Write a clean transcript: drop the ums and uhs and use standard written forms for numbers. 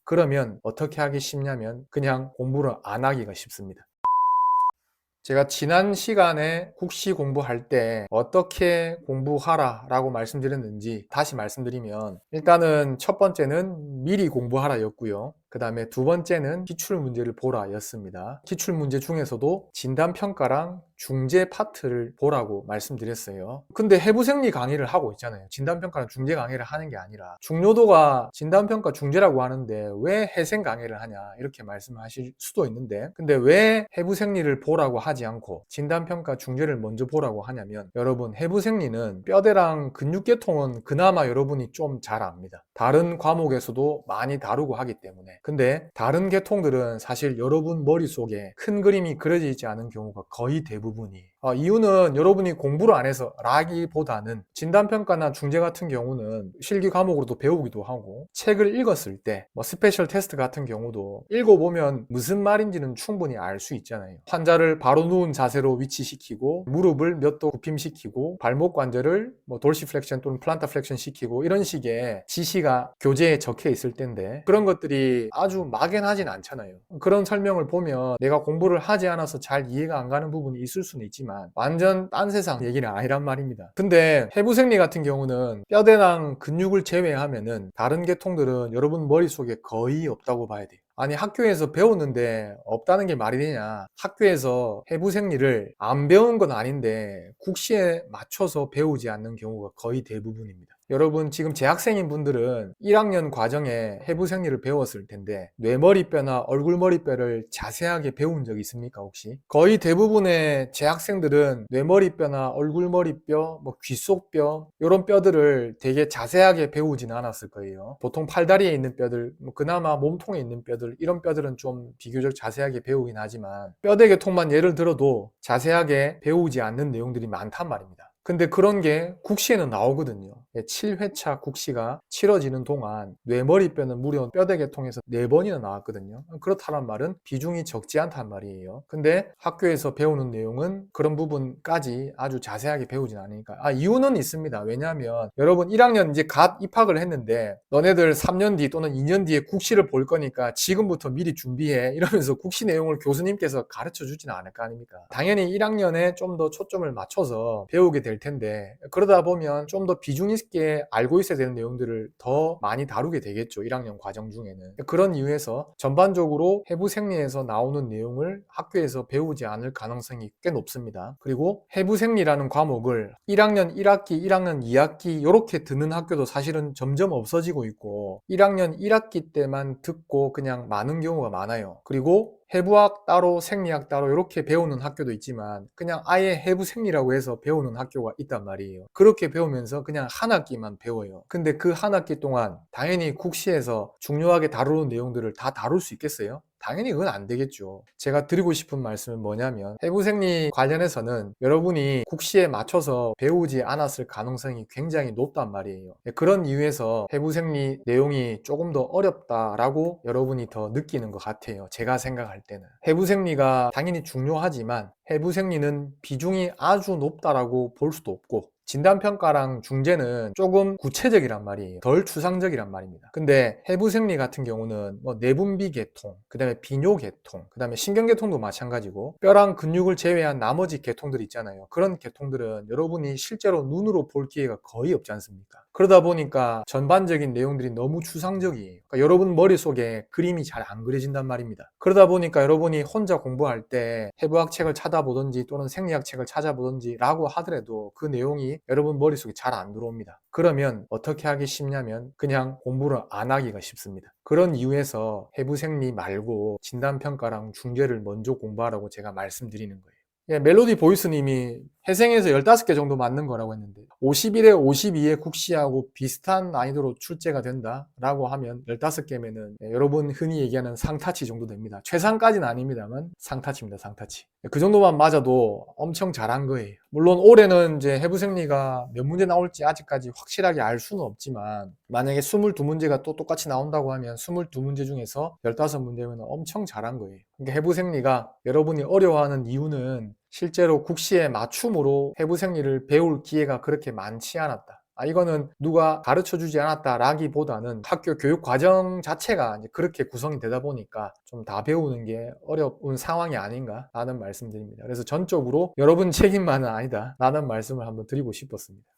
그러면 어떻게 하기 쉽냐면 그냥 공부를 안 하기가 쉽습니다. 제가 지난 시간에 국시 공부할 때 어떻게 공부하라 라고 말씀드렸는지 다시 말씀드리면, 일단은 첫 번째는 미리 공부하라 였고요. 그 다음에 두 번째는 기출문제를 보라 였습니다. 기출문제 중에서도 진단평가랑 중재 파트를 보라고 말씀드렸어요. 근데 해부생리 강의를 하고 있잖아요. 진단평가랑 중재 강의를 하는 게 아니라 중요도가 진단평가 중재라고 하는데 왜 해생 강의를 하냐 이렇게 말씀하실 수도 있는데, 근데 왜 해부생리를 보라고 하지 않고 진단평가 중재를 먼저 보라고 하냐면, 여러분 해부생리는 뼈대랑 근육계통은 그나마 여러분이 좀 잘 압니다. 다른 과목에서도 많이 다루고 하기 때문에. 근데 다른 계통들은 사실 여러분 머릿속에 큰 그림이 그려져 있지 않은 경우가 거의 대부분이, 이유는 여러분이 공부를 안 해서 라기보다는 진단평가나 중재 같은 경우는 실기 과목으로도 배우기도 하고, 책을 읽었을 때 스페셜 테스트 같은 경우도 읽어보면 무슨 말인지는 충분히 알 수 있잖아요. 환자를 바로 누운 자세로 위치시키고, 무릎을 몇 도 굽힘시키고, 발목 관절을 돌시플렉션 또는 플란타플렉션 시키고, 이런 식의 지시가 교재에 적혀 있을 텐데 그런 것들이 아주 막연하진 않잖아요. 그런 설명을 보면 내가 공부를 하지 않아서 잘 이해가 안 가는 부분이 있을 수는 있지만 완전 딴 세상 얘기는 아니란 말입니다. 근데 해부생리 같은 경우는 뼈대랑 근육을 제외하면은 다른 계통들은 여러분 머릿속에 거의 없다고 봐야 돼요. 아니 학교에서 배우는데 없다는 게 말이 되냐. 학교에서 해부생리를 안 배운 건 아닌데 국시에 맞춰서 배우지 않는 경우가 거의 대부분입니다. 여러분 지금 재학생인 분들은 1학년 과정에 해부생리를 배웠을 텐데 뇌머리뼈나 얼굴머리뼈를 자세하게 배운 적 있습니까 혹시? 거의 대부분의 재학생들은 뇌머리뼈나 얼굴머리뼈, 귀속뼈 이런 뼈들을 되게 자세하게 배우지는 않았을 거예요. 보통 팔다리에 있는 뼈들, 그나마 몸통에 있는 뼈들, 이런 뼈들은 좀 비교적 자세하게 배우긴 하지만 뼈대 계통만 예를 들어도 자세하게 배우지 않는 내용들이 많단 말입니다. 근데 그런 게 국시에는 나오거든요. 7회차 국시가 치러지는 동안 뇌머리뼈는 무려 뼈대 계통에서 4번이나 나왔거든요. 그렇다는 말은 비중이 적지 않단 말이에요. 근데 학교에서 배우는 내용은 그런 부분까지 아주 자세하게 배우진 않으니까. 이유는 있습니다. 왜냐하면 여러분 1학년 이제 갓 입학을 했는데 너네들 3년 뒤 또는 2년 뒤에 국시를 볼 거니까 지금부터 미리 준비해 이러면서 국시 내용을 교수님께서 가르쳐 주지는 않을 거 아닙니까? 당연히 1학년에 좀 더 초점을 맞춰서 배우게 될 텐데, 그러다 보면 좀 더 비중 있게 알고 있어야 되는 내용들을 더 많이 다루게 되겠죠. 1학년 과정 중에는. 그런 이유에서 전반적으로 해부생리에서 나오는 내용을 학교에서 배우지 않을 가능성이 꽤 높습니다. 그리고 해부생리라는 과목을 1학년 1학기, 1학년 2학기 이렇게 듣는 학교도 사실은 점점 없어지고 있고 1학년 1학기 때만 듣고 그냥 많은 경우가 많아요. 그리고 해부학 따로 생리학 따로 이렇게 배우는 학교도 있지만 그냥 아예 해부생리라고 해서 배우는 학교가 있단 말이에요. 그렇게 배우면서 그냥 한 학기만 배워요. 근데 그 한 학기 동안 당연히 국시에서 중요하게 다루는 내용들을 다 다룰 수 있겠어요? 당연히 그건 안 되겠죠. 제가 드리고 싶은 말씀은 뭐냐면 해부생리 관련해서는 여러분이 국시에 맞춰서 배우지 않았을 가능성이 굉장히 높단 말이에요. 그런 이유에서 해부생리 내용이 조금 더 어렵다라고 여러분이 더 느끼는 것 같아요. 제가 생각할 때는. 해부생리가 당연히 중요하지만 해부생리는 비중이 아주 높다라고 볼 수도 없고 진단평가랑 중재는 조금 구체적이란 말이에요. 덜 추상적이란 말입니다. 근데 해부생리 같은 경우는 내분비 계통, 그 다음에 비뇨 계통, 그 다음에 신경 계통도 마찬가지고 뼈랑 근육을 제외한 나머지 계통들 있잖아요. 그런 계통들은 여러분이 실제로 눈으로 볼 기회가 거의 없지 않습니까? 그러다 보니까 전반적인 내용들이 너무 추상적이에요. 그러니까 여러분 머릿속에 그림이 잘 안 그려진단 말입니다. 그러다 보니까 여러분이 혼자 공부할 때 해부학 책을 찾아보든지 또는 생리학 책을 찾아보든지 라고 하더라도 그 내용이 여러분 머릿속에 잘 안 들어옵니다. 그러면 어떻게 하기 쉽냐면 그냥 공부를 안 하기가 쉽습니다. 그런 이유에서 해부생리 말고 진단평가랑 중재를 먼저 공부하라고 제가 말씀드리는 거예요. 멜로디 보이스님이 회생에서 15개 정도 맞는 거라고 했는데 51에 52의 국시하고 비슷한 난이도로 출제가 된다 라고 하면 15개면은 여러분 흔히 얘기하는 상타치 정도 됩니다. 최상까지는 아닙니다만 상타치입니다. 상타치. 그 정도만 맞아도 엄청 잘한 거예요. 물론 올해는 이제 해부생리가 몇 문제 나올지 아직까지 확실하게 알 수는 없지만 만약에 22문제가 또 똑같이 나온다고 하면 22문제 중에서 15문제면 엄청 잘한 거예요. 그러니까 해부생리가 여러분이 어려워하는 이유는 실제로 국시에 맞춤으로 해부생리를 배울 기회가 그렇게 많지 않았다. 이거는 누가 가르쳐 주지 않았다라기보다는 학교 교육 과정 자체가 이제 그렇게 구성이 되다 보니까 좀 다 배우는 게 어려운 상황이 아닌가라는 말씀드립니다. 그래서 전적으로 여러분 책임만은 아니다 라는 말씀을 한번 드리고 싶었습니다.